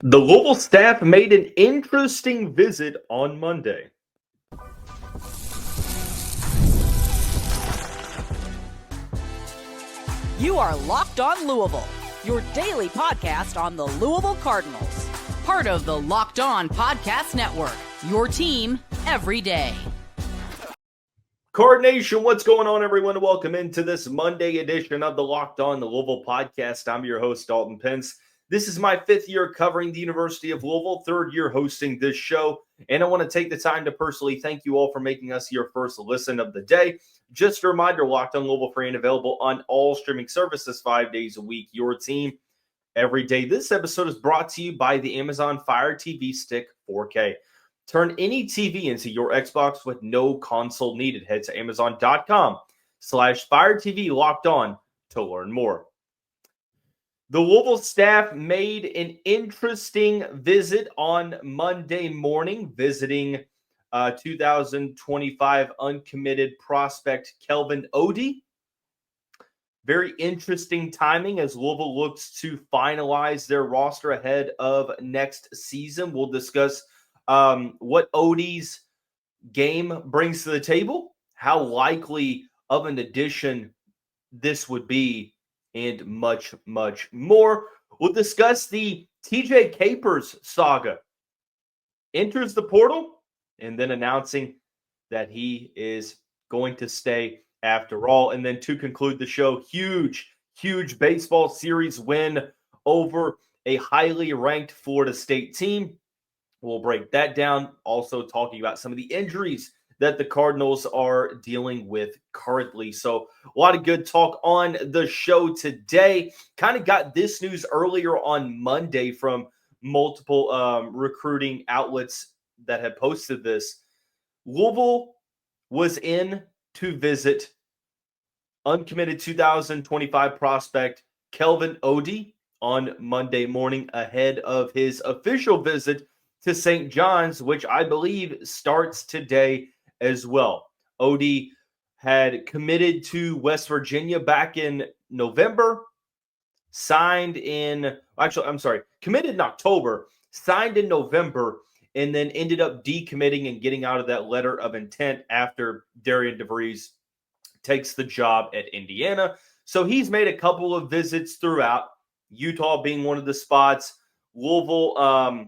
The Louisville staff made an interesting visit on Monday. You are Locked On Louisville, your daily podcast on the Louisville Cardinals. Part of the Locked On Podcast Network, your team every day. Card Nation, what's going on, everyone? Welcome into this Monday edition of the Locked On Louisville podcast. I'm your host, Dalton Pence. This is my fifth year covering the University of Louisville, third year hosting this show, and I want to take the time to personally thank you all for making us your first listen of the day. Just a reminder, Locked On Louisville free and available on all streaming services 5 days a week, your team every day. This episode is brought to you by the Amazon Fire TV Stick 4K. Turn any TV into your Xbox with no console needed. Head to Amazon.com/Fire TV Locked On to learn more. The Louisville staff made an interesting visit on Monday morning, visiting 2025 uncommitted prospect Kelvin Odih. Very interesting timing as Louisville looks to finalize their roster ahead of next season. We'll discuss what Odih's game brings to the table, how likely of an addition this would be, and much, much more. We'll discuss the TJ Capers saga. Enters the portal and then announcing that he is going to stay after all. And then to conclude the show, huge baseball series win over a highly ranked Florida State team. We'll break that down. Also talking about some of the injuries that the Cardinals are dealing with currently. So a lot of good talk on the show today. Kind of got this news earlier on Monday from multiple recruiting outlets that had posted this. Louisville was in to visit uncommitted 2025 prospect Kelvin Odih on Monday morning ahead of his official visit to St. John's, which I believe starts today as well. Odih had committed to West Virginia back in November, committed in October, signed in November, and then ended up decommitting and getting out of that letter of intent after Darian DeVries takes the job at Indiana. So he's made a couple of visits throughout, Utah being one of the spots. Louisville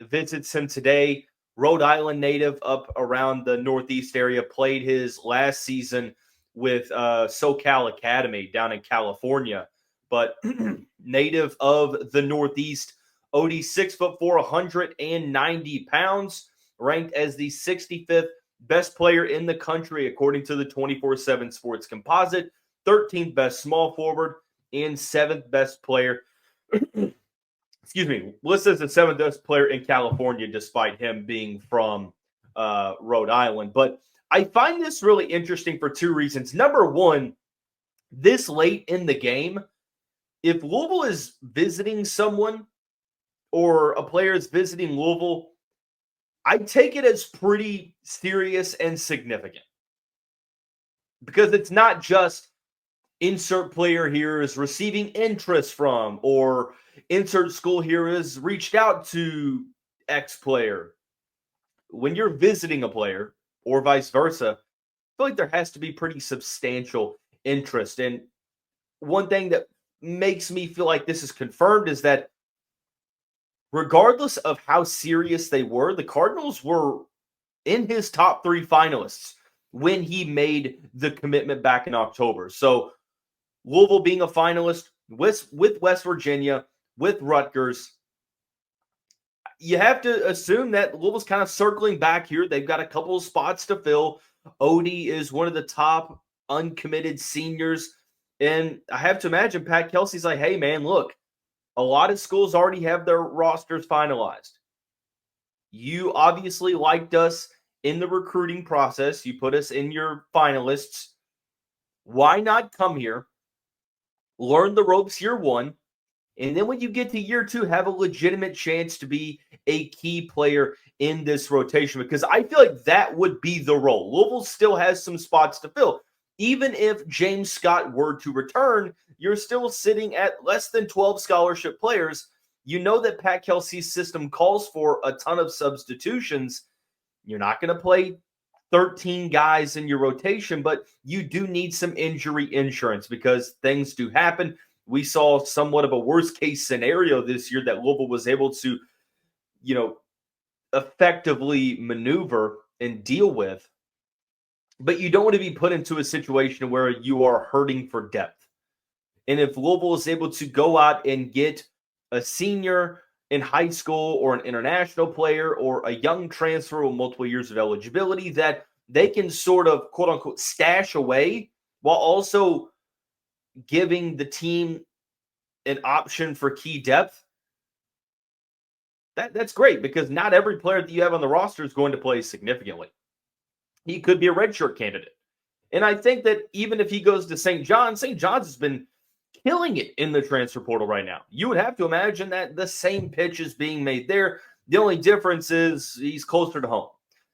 visits him today. Rhode Island native up around the Northeast area, played his last season with SoCal Academy down in California. But native of the Northeast, Odih 6'4", 190 pounds, ranked as the 65th best player in the country according to the 24/7 Sports Composite, 13th best small forward, and 7th best player. Listed as the 7th best player in California, despite him being from Rhode Island. But I find this really interesting for two reasons. Number one, this late in the game, if Louisville is visiting someone or a player is visiting Louisville, I take it as pretty serious and significant. Because it's not just insert player here is receiving interest from, or insert school here is reached out to X player. When you're visiting a player, or vice versa, I feel like there has to be pretty substantial interest. And one thing that makes me feel like this is confirmed is that regardless of how serious they were, the Cardinals were in his top 3 finalists when he made the commitment back in October. So Louisville being a finalist with West Virginia, with Rutgers, you have to assume that Louisville's kind of circling back here. They've got a couple of spots to fill. Odih is one of the top uncommitted seniors. And I have to imagine Pat Kelsey's like, hey, man, look, a lot of schools already have their rosters finalized. You obviously liked us in the recruiting process. You put us in your finalists. Why not come here, learn the ropes year one, and then when you get to year 2, have a legitimate chance to be a key player in this rotation? Because I feel like that would be the role. Louisville still has some spots to fill. Even if James Scott were to return, you're still sitting at less than 12 scholarship players you know that Pat Kelsey's system calls for a ton of substitutions. You're not going to play 13 guys in your rotation, but you do need some injury insurance because things do happen. We saw somewhat of a worst case scenario this year that Louisville was able to, effectively maneuver and deal with. But you don't want to be put into a situation where you are hurting for depth. And if Louisville is able to go out and get a senior in high school or an international player or a young transfer with multiple years of eligibility that they can sort of, quote unquote, stash away while also giving the team an option for key depth, that's great because not every player that you have on the roster is going to play significantly. He could be a redshirt candidate. And I think that even if he goes to St. John's has been killing it in the transfer portal right now. You would have to imagine that the same pitch is being made there. The only difference is he's closer to home.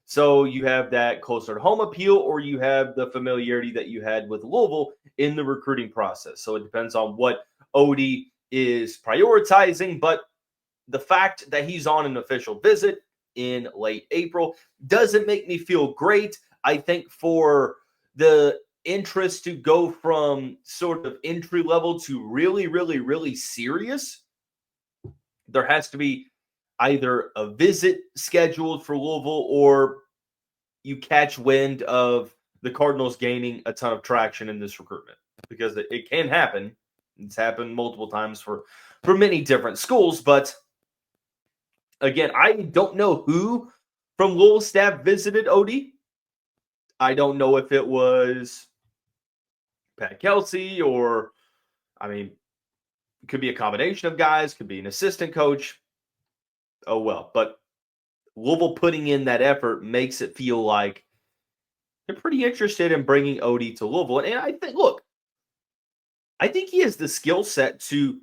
So you have that closer to home appeal, or you have the familiarity that you had with Louisville in the recruiting process. So it depends on what Odih is prioritizing, but the fact that he's on an official visit in late April doesn't make me feel great. I think for the interest to go from sort of entry level to really, really, really serious, there has to be either a visit scheduled for Louisville or you catch wind of the Cardinals gaining a ton of traction in this recruitment, because it can happen. It's happened multiple times for many different schools. But again, I don't know who from Louisville staff visited Odih. I don't know if it was Pat Kelsey or, it could be a combination of guys, could be an assistant coach. Oh, well. But Louisville putting in that effort makes it feel like they're pretty interested in bringing Odih to Louisville. And I think he has the skill set to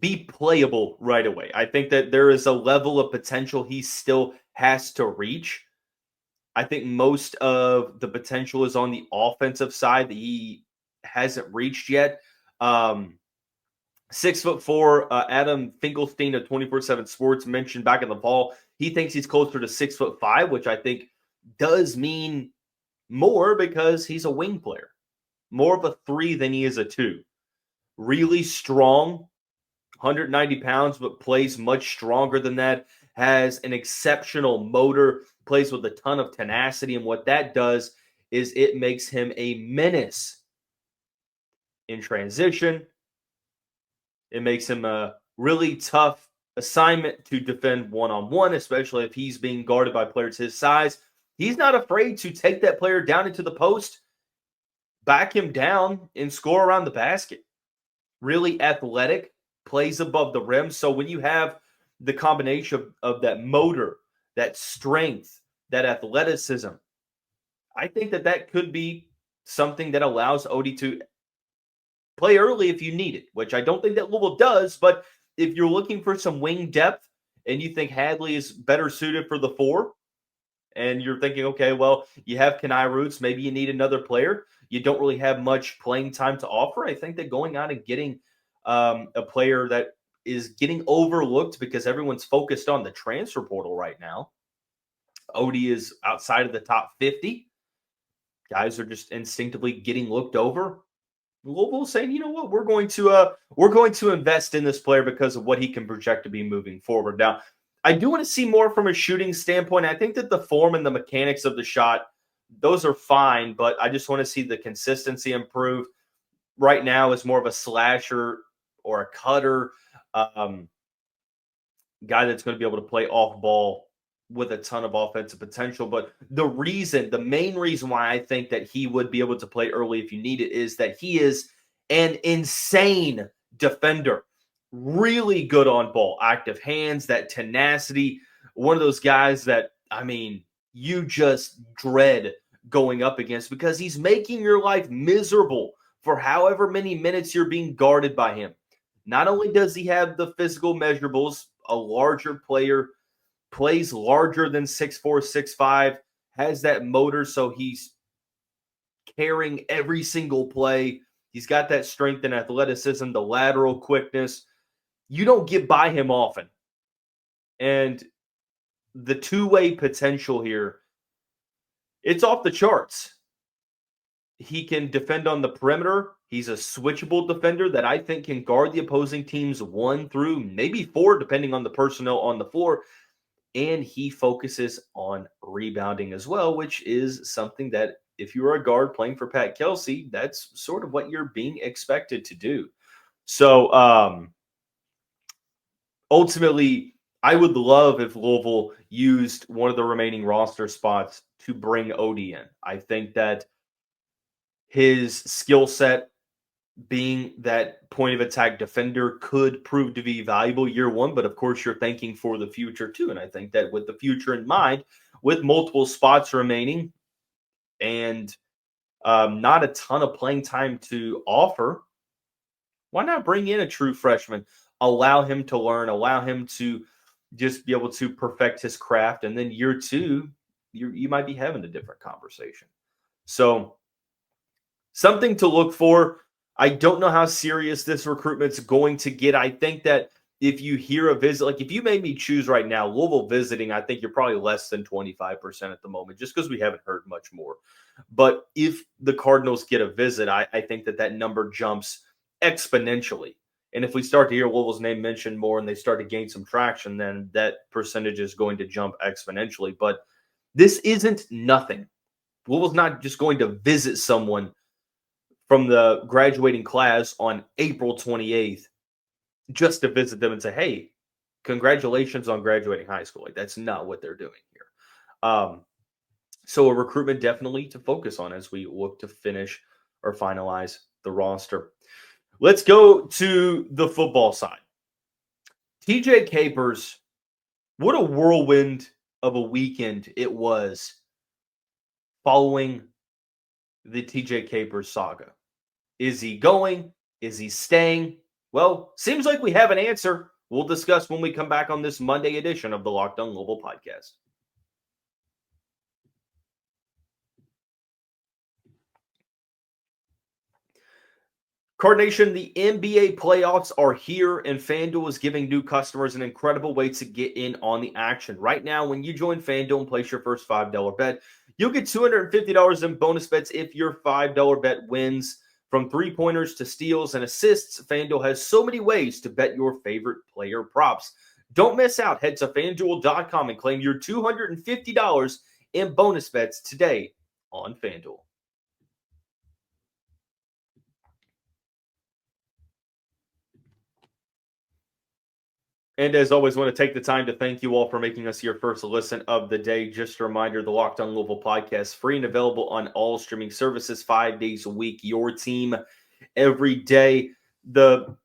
be playable right away. I think that there is a level of potential he still has to reach. I think most of the potential is on the offensive side that he hasn't reached yet. 6'4", Adam Finkelstein of 24/7 Sports mentioned back in the fall, he thinks he's closer to 6'5", which I think does mean more because he's a wing player. More of a 3 than he is a 2. Really strong, 190 pounds, but plays much stronger than that. Has an exceptional motor, plays with a ton of tenacity, and what that does is it makes him a menace in transition. It makes him a really tough assignment to defend one-on-one, especially if he's being guarded by players his size. He's not afraid to take that player down into the post, back him down, and score around the basket. Really athletic, plays above the rim. So when you have the combination of that motor, that strength, that athleticism, I think that could be something that allows Odih to play early if you need it, which I don't think that Louisville does. But if you're looking for some wing depth and you think Hadley is better suited for the 4, and you're thinking, okay, well, you have Kenai Roots, maybe you need another player. You don't really have much playing time to offer. I think that going out and getting a player that is getting overlooked because everyone's focused on the transfer portal right now. Odih is outside of the top 50. Guys are just instinctively getting looked over. Louisville saying, you know what, we're going to invest in this player because of what he can project to be moving forward. Now, I do want to see more from a shooting standpoint. I think that the form and the mechanics of the shot, those are fine, but I just want to see the consistency improve. Right now is more of a slasher or a cutter, guy that's going to be able to play off ball with a ton of offensive potential. But the main reason why I think that he would be able to play early if you need it is that he is an insane defender. Really good on ball, active hands, that tenacity. One of those guys that, you just dread going up against because he's making your life miserable for however many minutes you're being guarded by him. Not only does he have the physical measurables, a larger player, plays larger than 6'4", 6'5", has that motor, so he's carrying every single play. He's got that strength and athleticism, the lateral quickness. you don't get by him often. And the two-way potential here, it's off the charts. He can defend on the perimeter. He's a switchable defender that I think can guard the opposing teams 1 through maybe 4, depending on the personnel on the floor. And he focuses on rebounding as well, which is something that if you're a guard playing for Pat Kelsey, that's sort of what you're being expected to do. So ultimately, I would love if Louisville used one of the remaining roster spots to bring Odih in. I think that his skill set, being that point of attack defender, could prove to be valuable year one, but of course you're thinking for the future too. And I think that with the future in mind, with multiple spots remaining and not a ton of playing time to offer, why not bring in a true freshman, allow him to learn, allow him to just be able to perfect his craft. And then year two, you might be having a different conversation. So something to look for. I don't know how serious this recruitment's going to get. I think that if you hear a visit, like if you made me choose right now, Louisville visiting, I think you're probably less than 25% at the moment, just because we haven't heard much more. But if the Cardinals get a visit, I think that number jumps exponentially. And if we start to hear Louisville's name mentioned more and they start to gain some traction, then that percentage is going to jump exponentially. But this isn't nothing. Louisville's not just going to visit someone from the graduating class on April 28th just to visit them and say, hey, congratulations on graduating high school. Like, that's not what they're doing here. So a recruitment definitely to focus on as we look to finish or finalize the roster. Let's go to the football side. TJ Capers, what a whirlwind of a weekend it was following the TJ Capers saga. Is he going? Is he staying? Well, seems like we have an answer. We'll discuss when we come back on this Monday edition of the Locked On Louisville podcast. Card Nation, the NBA playoffs are here, and FanDuel is giving new customers an incredible way to get in on the action. Right now, when you join FanDuel and place your first $5 bet, you'll get $250 in bonus bets if your $5 bet wins. From three-pointers to steals and assists, FanDuel has so many ways to bet your favorite player props. Don't miss out. Head to FanDuel.com and claim your $250 in bonus bets today on FanDuel. And as always, I want to take the time to thank you all for making us your first listen of the day. Just a reminder, the Locked On Louisville podcast, free and available on all streaming services 5 days a week. Your team every day. The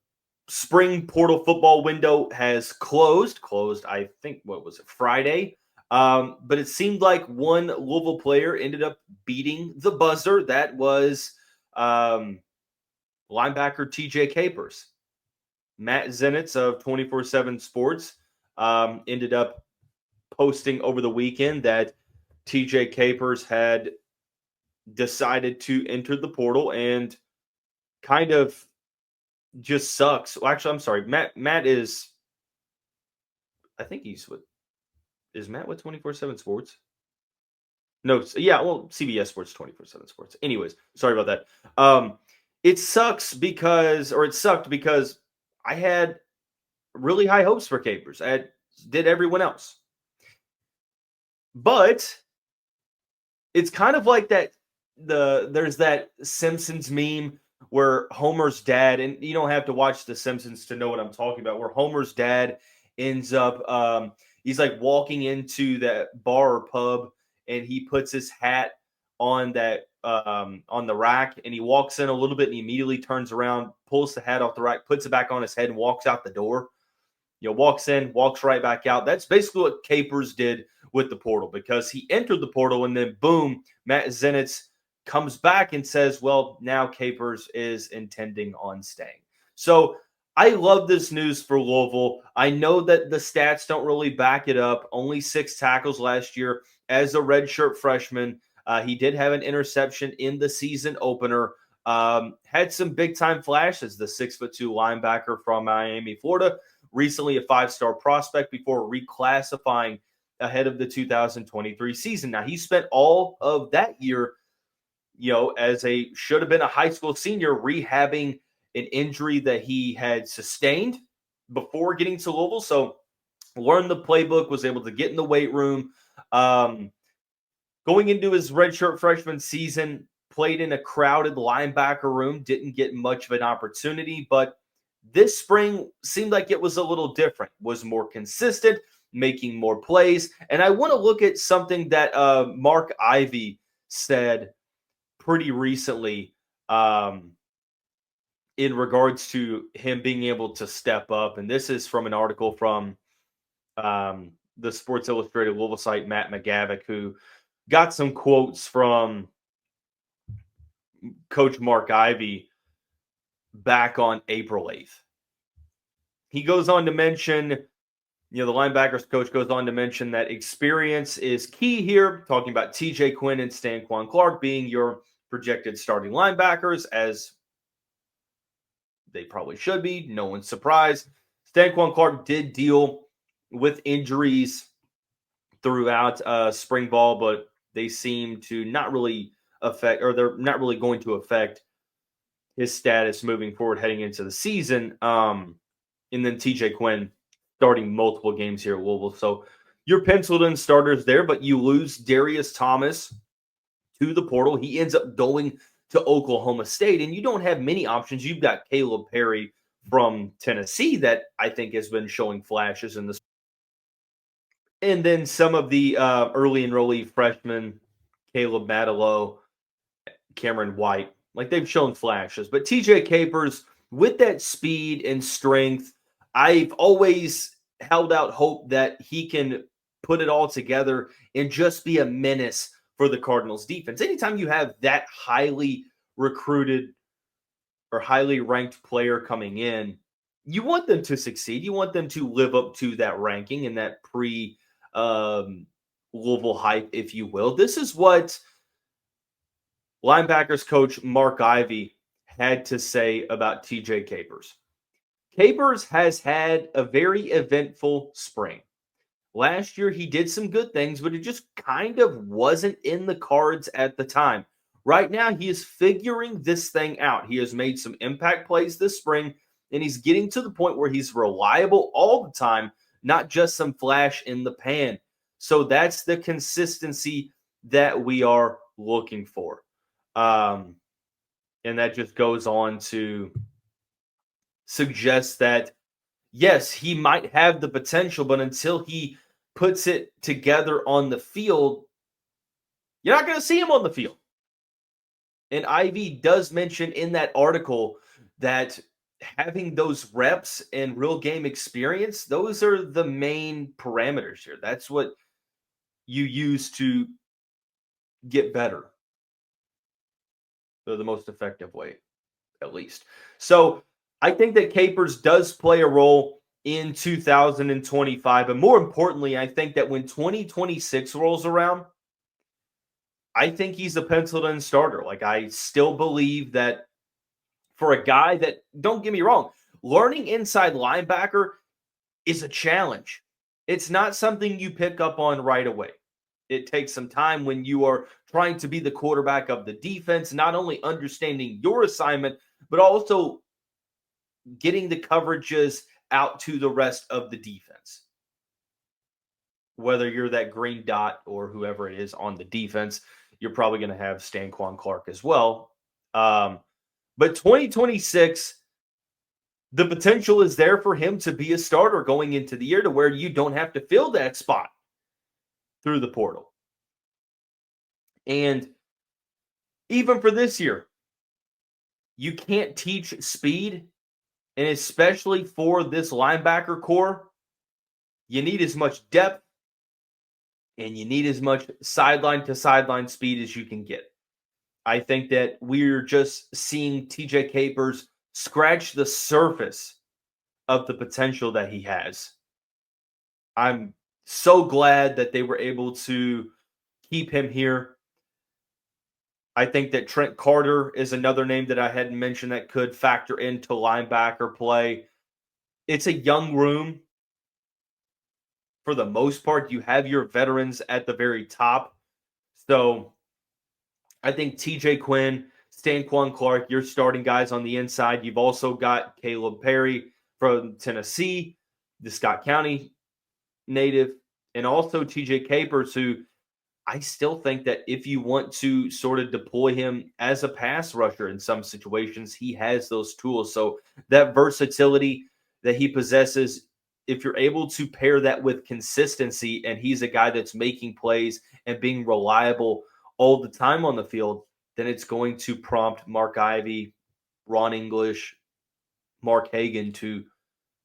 spring portal football window has closed, I think, what was it, Friday? But it seemed like one Louisville player ended up beating the buzzer. That was linebacker TJ Capers. Matt Zenitz of 24/7 Sports ended up posting over the weekend that TJ Capers had decided to enter the portal and kind of just sucks. Well, actually, I'm sorry. Matt is, I think he's with, is Matt with 24/7 Sports? No, yeah, well, CBS Sports, 24/7 Sports. Anyways, sorry about that. It sucked because I had really high hopes for Capers, as did everyone else. But it's kind of like that. There's that Simpsons meme where Homer's dad, and you don't have to watch The Simpsons to know what I'm talking about, where Homer's dad ends up, he's like walking into that bar or pub, and he puts his hat on that on the rack, and he walks in a little bit and he immediately turns around, pulls the hat off the rack, puts it back on his head, and walks out the door. Walks in, walks right back out. That's basically what Capers did with the portal, because he entered the portal and then boom, Matt Zenitz comes back and says, well, now Capers is intending on staying. So I love this news for Louisville. I know that the stats don't really back it up. Only 6 tackles last year as a redshirt freshman. He did have an interception in the season opener. Had some big-time flashes, the 6'2" linebacker from Miami, Florida, recently a 5-star prospect before reclassifying ahead of the 2023 season. Now, he spent all of that year, as should have been a high school senior, rehabbing an injury that he had sustained before getting to Louisville. So learned the playbook, was able to get in the weight room. Going into his redshirt freshman season, played in a crowded linebacker room, didn't get much of an opportunity, but this spring seemed like it was a little different, was more consistent, making more plays. And I want to look at something that Mark Ivey said pretty recently in regards to him being able to step up. And this is from an article from the Sports Illustrated Louisville site, Matt McGavick, who got some quotes from Coach Mark Ivey back on April 8th. He goes on to mention, the linebackers coach goes on to mention that experience is key here, talking about TJ Quinn and Stanquan Clark being your projected starting linebackers, as they probably should be. No one's surprised. Stanquan Clark did deal with injuries throughout spring ball, but they seem to not really affect, or they're not really going to affect his status moving forward heading into the season. And then TJ Quinn starting multiple games here at Louisville. So you're penciled in starters there, but you lose Darius Thomas to the portal. He ends up going to Oklahoma State, and you don't have many options. You've got Caleb Perry from Tennessee that I think has been showing flashes in this. And then some of the early enrollee freshmen, Caleb Matelow, Cameron White, like they've shown flashes. But TJ Capers, with that speed and strength, I've always held out hope that he can put it all together and just be a menace for the Cardinals defense. Anytime you have that highly recruited or highly ranked player coming in, you want them to succeed. You want them to live up to that ranking and that Louisville hype, if you will. This is what linebackers coach Mark Ivey had to say about TJ Capers. Capers has had a very eventful spring. Last year, he did some good things, but it just kind of wasn't in the cards at the time. Right now, he is figuring this thing out. He has made some impact plays this spring, and he's getting to the point where he's reliable all the time, not just some flash in the pan. So that's the consistency that we are looking for. And that just goes on to suggest that, yes, he might have the potential, but until he puts it together on the field, you're not going to see him on the field. And Ivy does mention in that article that having those reps and real game experience, those are the main parameters here. That's what you use to get better. So the most effective way, at least. So I think that Capers does play a role in 2025. But more importantly, I think that when 2026 rolls around, I think he's a penciled-in starter. Like, I still believe that for a guy that, don't get me wrong, learning inside linebacker is a challenge. It's not something you pick up on right away. It takes some time when you are trying to be the quarterback of the defense, not only understanding your assignment, but also getting the coverages out to the rest of the defense. Whether you're that green dot or whoever it is on the defense, you're probably going to have Stanquan Clark as well. But 2026, the potential is there for him to be a starter going into the year to where you don't have to fill that spot through the portal. And even for this year, you can't teach speed, and especially for this linebacker core, you need as much depth and you need as much sideline to sideline speed as you can get. I think that we're just seeing TJ Capers scratch the surface of the potential that he has. I'm so glad that they were able to keep him here. I think that Trent Carter is another name that I hadn't mentioned that could factor into linebacker play. It's a young room. For the most part, you have your veterans at the very top. So I think TJ Quinn, Stanquan Clark, you're starting guys on the inside. You've also got Caleb Perry from Tennessee, the Scott County native, and also TJ Capers, who I still think that if you want to sort of deploy him as a pass rusher in some situations, he has those tools. So that versatility that he possesses, if you're able to pair that with consistency, and he's a guy that's making plays and being reliable all the time on the field, then it's going to prompt Mark Ivey, Ron English, Mark Hagan to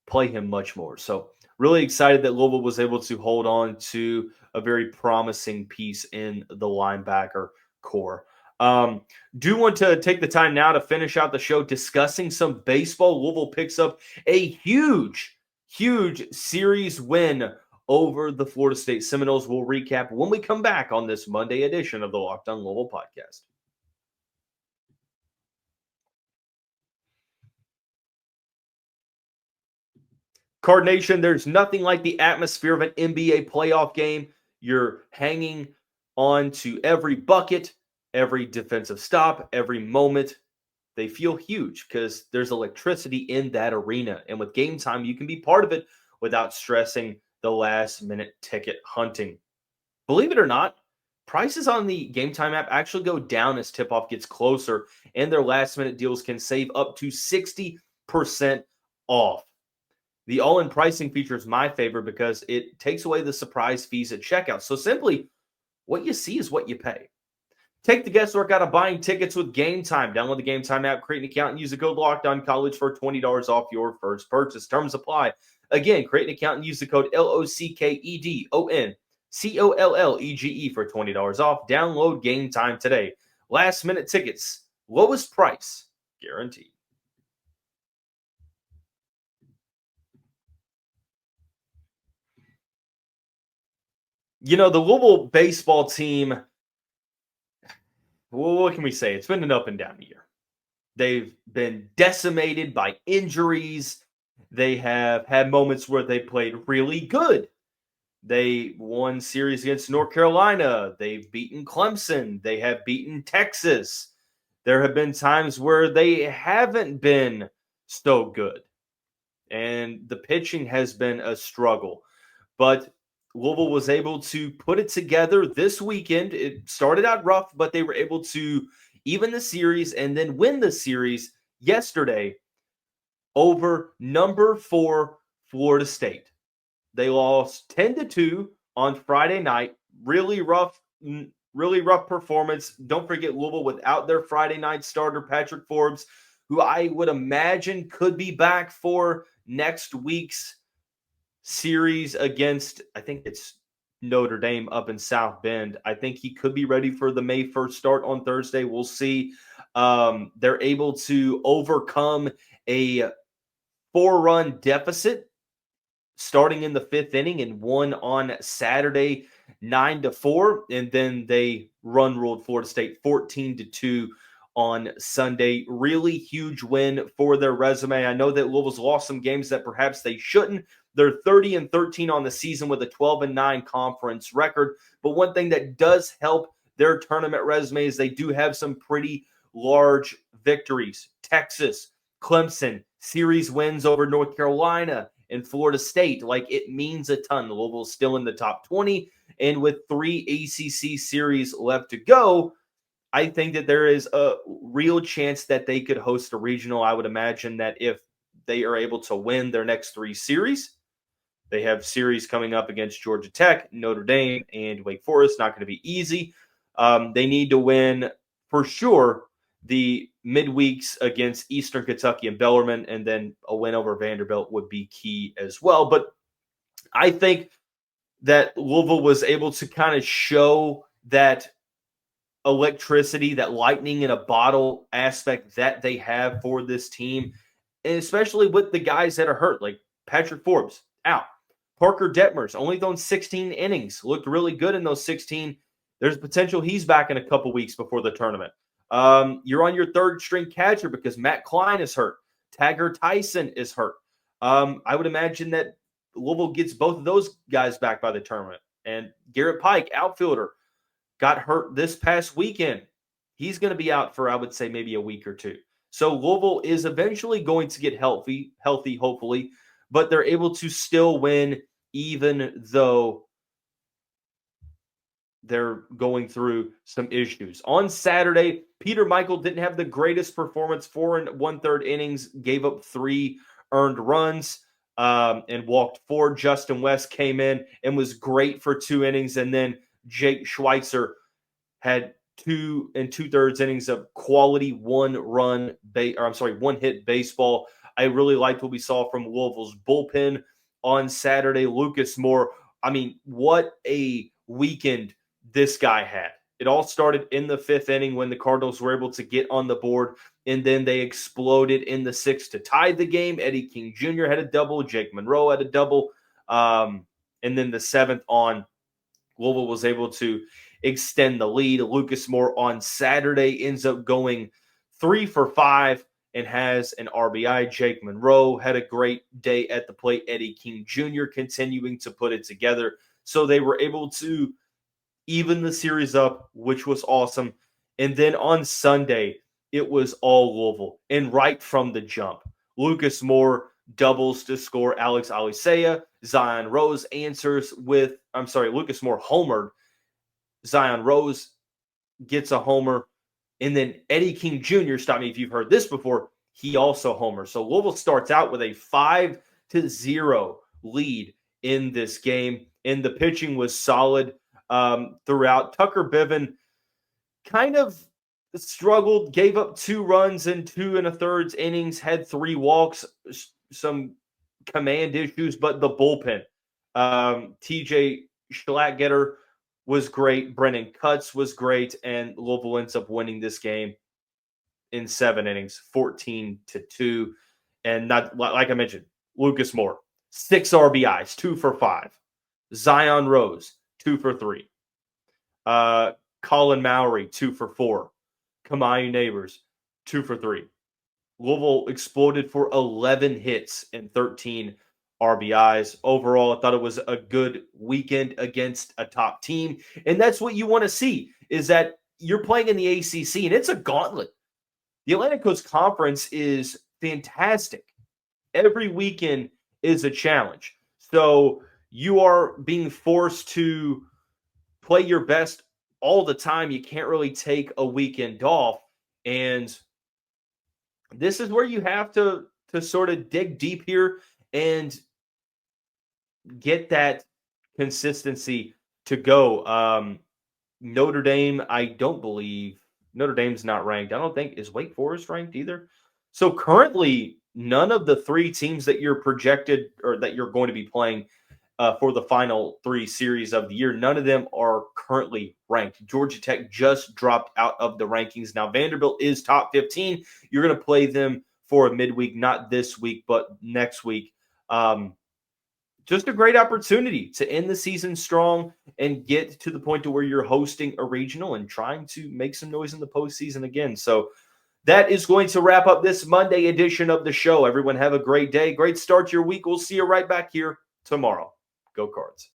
play him much more. So really excited that Louisville was able to hold on to a very promising piece in the linebacker core. Do want to take the time now to finish out the show discussing some baseball. Louisville picks up a huge series win over the Florida State Seminoles. We'll recap when we come back on this Monday edition of the Locked On Louisville podcast. Card Nation, there's nothing like the atmosphere of an NBA playoff game. You're hanging on to every bucket, every defensive stop, every moment. They feel huge because there's electricity in that arena. And with Game Time, you can be part of it without stressing the last-minute ticket hunting. Believe it or not, prices on the Game Time app actually go down as tip-off gets closer, and their last-minute deals can save up to 60% off. The all-in pricing feature is my favorite because it takes away the surprise fees at checkout. So simply, what you see is what you pay. Take the guesswork out of buying tickets with Game Time. Download the Game Time app, create an account, and use the code LOCKEDONCollege for $20 off your first purchase. Terms apply. Again, create an account and use the code LOCKEDONCOLLEGE for $20 off. Download Game Time today. Last-minute tickets, lowest price guaranteed. You know, the Louisville baseball team, well, what can we say? It's been an up and down year. They've been decimated by injuries. They have had moments where they played really good. They won series against North Carolina. They've beaten Clemson. They have beaten Texas. There have been times where they haven't been so good. And the pitching has been a struggle. But Louisville was able to put it together this weekend. It started out rough, but they were able to even the series and then win the series yesterday over number 4 Florida State. They lost 10-2 on Friday night. Really rough performance. Don't forget Louisville without their Friday night starter, Patrick Forbes, who I would imagine could be back for next week's series against, I think it's Notre Dame up in South Bend. I think he could be ready for the May 1st start on Thursday. We'll see. They're able to overcome a 4-run deficit starting in the 5th inning and won on Saturday 9-4. And then they ruled Florida State 14-2 on Sunday. Really huge win for their resume. I know that Louisville's lost some games that perhaps they shouldn't. They're 30-13 on the season with a 12-9 conference record. But one thing that does help their tournament resume is they do have some pretty large victories. Texas, Clemson, series wins over North Carolina and Florida State. Like, it means a ton. Louisville's still in the top 20. And with 3 ACC series left to go, I think that there is a real chance that they could host a regional. I would imagine that if they are able to win their next 3 series, they have series coming up against Georgia Tech, Notre Dame, and Wake Forest. Not going to be easy. They need to win for sure the midweeks against Eastern Kentucky and Bellarmine, and then a win over Vanderbilt would be key as well. But I think that Louisville was able to kind of show that electricity, that lightning in a bottle aspect that they have for this team, and especially with the guys that are hurt, like Patrick Forbes out. Parker Detmers only thrown 16 innings, looked really good in those 16. There's potential he's back in a couple weeks before the tournament. You're on your third string catcher because Matt Klein is hurt. Tagger Tyson is hurt. I would imagine that Louisville gets both of those guys back by the tournament. And Garrett Pike, outfielder, got hurt this past weekend. He's going to be out for, I would say, maybe a week or two. So Louisville is eventually going to get healthy, hopefully, but they're able to still win even though they're going through some issues. On Saturday, Peter Michael didn't have the greatest performance. 4 1/3 innings, gave up 3 earned runs, and walked 4. Justin West came in and was great for 2 innings, and then Jake Schweitzer had 2 2/3 innings of quality one hit baseball. I really liked what we saw from Louisville's bullpen on Saturday. Lucas Moore, I mean, what a weekend this guy had. It all started in the 5th inning when the Cardinals were able to get on the board, and then they exploded in the 6th to tie the game. Eddie King Jr. had a double. Jake Monroe had a double. And then the 7th on, Louisville was able to extend the lead. Lucas Moore on Saturday ends up going 3 for 5 and has an RBI. Jake Monroe had a great day at the plate. Eddie King Jr. continuing to put it together. So they were able to even the series up, which was awesome. And then on Sunday, it was all Louisville. And right from the jump, Lucas Moore doubles to score Alex Alicea. Zion Rose answers with, Lucas Moore homered. Zion Rose gets a homer. And then Eddie King Jr., stop me if you've heard this before, he also homers. So Louisville starts out with a 5-0 lead in this game. And the pitching was solid throughout. Tucker Biven kind of struggled, gave up 2 runs in 2 1/3 innings, had 3 walks, some command issues, but the bullpen, TJ Schlattgetter was great, Brennan Cutts was great, and Louisville ends up winning this game in 7 innings, 14-2. And not like I mentioned, Lucas Moore, 6 RBIs, 2 for 5. Zion Rose, 2 for 3. Colin Mowry, 2 for 4. Kamayu Neighbors, 2 for 3. Louisville exploded for 11 hits and 13 RBIs. Overall, I thought it was a good weekend against a top team. And that's what you want to see, is that you're playing in the ACC, and it's a gauntlet. The Atlantic Coast Conference is fantastic. Every weekend is a challenge. So you are being forced to play your best all the time. You can't really take a weekend off. And this is where you have to sort of dig deep here and get that consistency to go. Notre Dame, I don't believe Notre Dame's not ranked. I don't think, is Wake Forest ranked either? So currently, none of the 3 teams that you're projected or that you're going to be playing for the final 3 series of the year, none of them are currently ranked. Georgia Tech just dropped out of the rankings. Now, Vanderbilt is top 15. You're going to play them for a midweek, not this week, but next week. Just a great opportunity to end the season strong and get to the point to where you're hosting a regional and trying to make some noise in the postseason again. So that is going to wrap up this Monday edition of the show. Everyone have a great day. Great start to your week. We'll see you right back here tomorrow. Go Cards.